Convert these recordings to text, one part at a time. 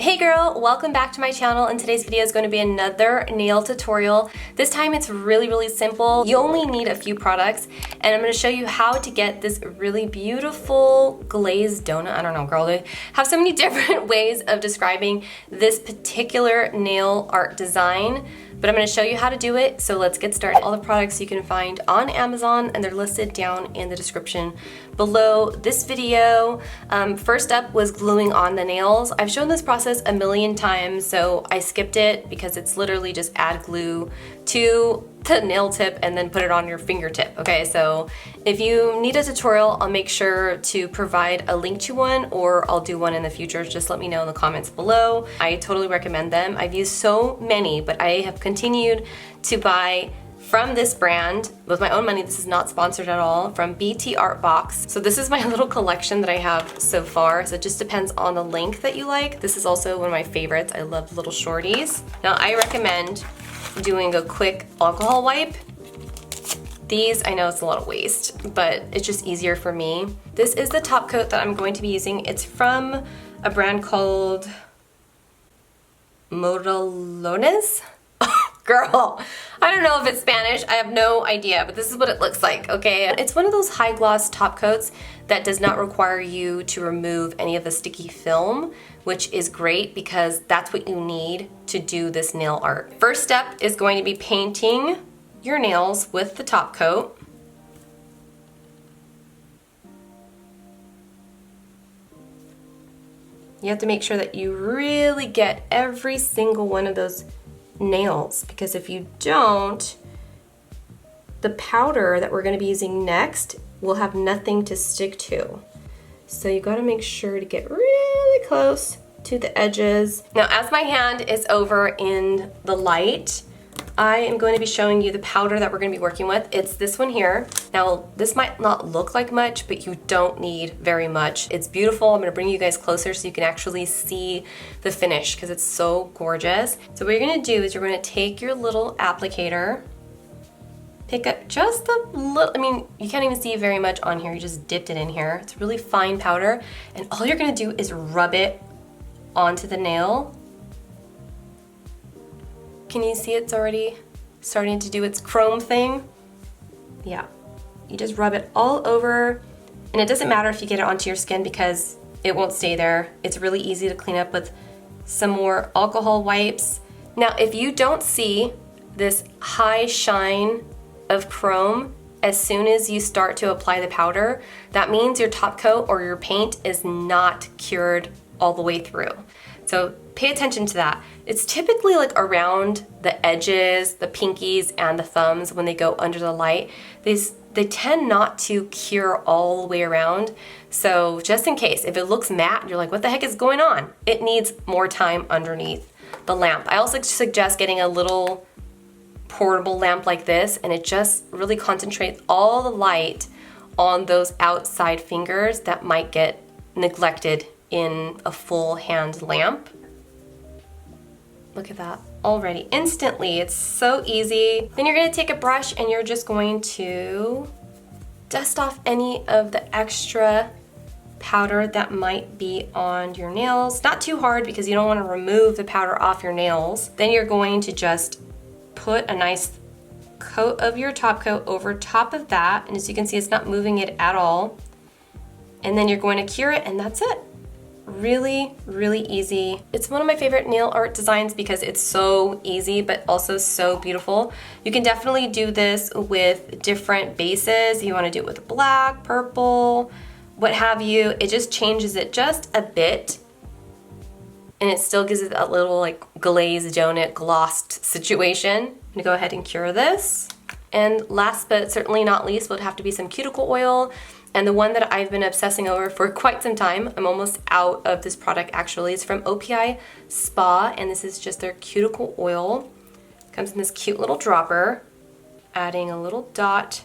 Hey girl, welcome back to my channel, and today's video is going to be another nail tutorial. This time it's really simple. You only need a few products, and I'm going to show you how to get this really beautiful glazed donut. I don't know, girl, they have so many different ways of describing this particular nail art design, but I'm going to show you how to do it, so let's get started. All the products you can find on Amazon, and they're listed down in the description below this video. First up was gluing on the nails. I've shown this process a million times, so I skipped it because it's literally just add glue to the nail tip and then put it on your fingertip. Okay, so if you need a tutorial, I'll make sure to provide a link to one, or I'll do one in the future. Just let me know in the comments below. I totally recommend them. I've used so many, but I have continued to buy from this brand with my own money. This is not sponsored at all, from BT Art Box. So this is my little collection that I have so far. So it just depends on the length that you like. This is also one of my favorites. I love little shorties. Now I recommend doing a quick alcohol wipe. These, I know it's a lot of waste, but it's just easier for me. This is the top coat that I'm going to be using. It's from a brand called Modelones. Girl, I don't know if it's Spanish, I have no idea, but this is what it looks like, okay? It's one of those high gloss top coats that does not require you to remove any of the sticky film, which is great because that's what you need to do this nail art. First step is going to be painting your nails with the top coat. You have to make sure that you really get every single one of those nails, because if you don't, the powder that we're going to be using next will have nothing to stick to. So you got to make sure to get really close to the edges. Now, as my hand is over in the light, I am going to be showing you the powder that we're going to be working with. It's this one here. Now, this might not look like much, but you don't need very much. It's beautiful. I'm going to bring you guys closer so you can actually see the finish because it's so gorgeous. So what you're going to do is you're going to take your little applicator, pick up just a little, I mean, you can't even see very much on here. You just dipped it in here. It's really fine powder, and all you're going to do is rub it onto the nail. Can you see it's already starting to do its chrome thing? Yeah, you just rub it all over, and it doesn't matter if you get it onto your skin because it won't stay there. It's really easy to clean up with some more alcohol wipes. Now, if you don't see this high shine of chrome as soon as you start to apply the powder, that means your top coat or your paint is not cured all the way through. So pay attention to that. It's typically like around the edges, the pinkies, and the thumbs when they go under the light. They tend not to cure all the way around. So just in case, if it looks matte, you're like, what the heck is going on? It needs more time underneath the lamp. I also suggest getting a little portable lamp like this, and it just really concentrates all the light on those outside fingers that might get neglected in a full hand lamp. Look at that already, instantly. It's so easy. Then you're going to take a brush and you're just going to dust off any of the extra powder that might be on your nails. Not too hard because you don't want to remove the powder off your nails. Then you're going to just put a nice coat of your top coat over top of that, and as you can see, it's not moving it at all. And then you're going to cure it, and that's it. Really easy. It's one of my favorite nail art designs because it's so easy but also so beautiful. You can definitely do this with different bases. You want to do it with black, purple, what have you. It just changes it just a bit, and it still gives it that little like glazed donut glossed situation. I'm gonna go ahead and cure this. And last but certainly not least would have to be some cuticle oil. And the one that I've been obsessing over for quite some time, I'm almost out of this product actually, it's from OPI Spa, and this is just their cuticle oil. It comes in this cute little dropper, adding a little dot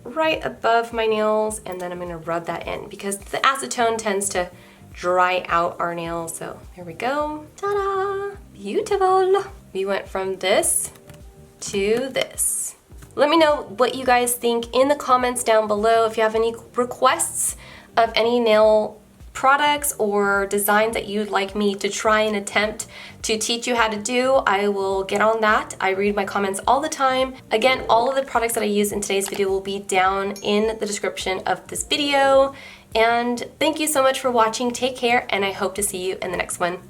right above my nails, and then I'm gonna rub that in because the acetone tends to dry out our nails. So here we go, ta-da, beautiful. We went from this to this. Let me know what you guys think in the comments down below. If you have any requests of any nail products or designs that you'd like me to try and attempt to teach you how to do, I will get on that. I read my comments all the time. Again, all of the products that I use in today's video will be down in the description of this video. And thank you so much for watching. Take care, and I hope to see you in the next one.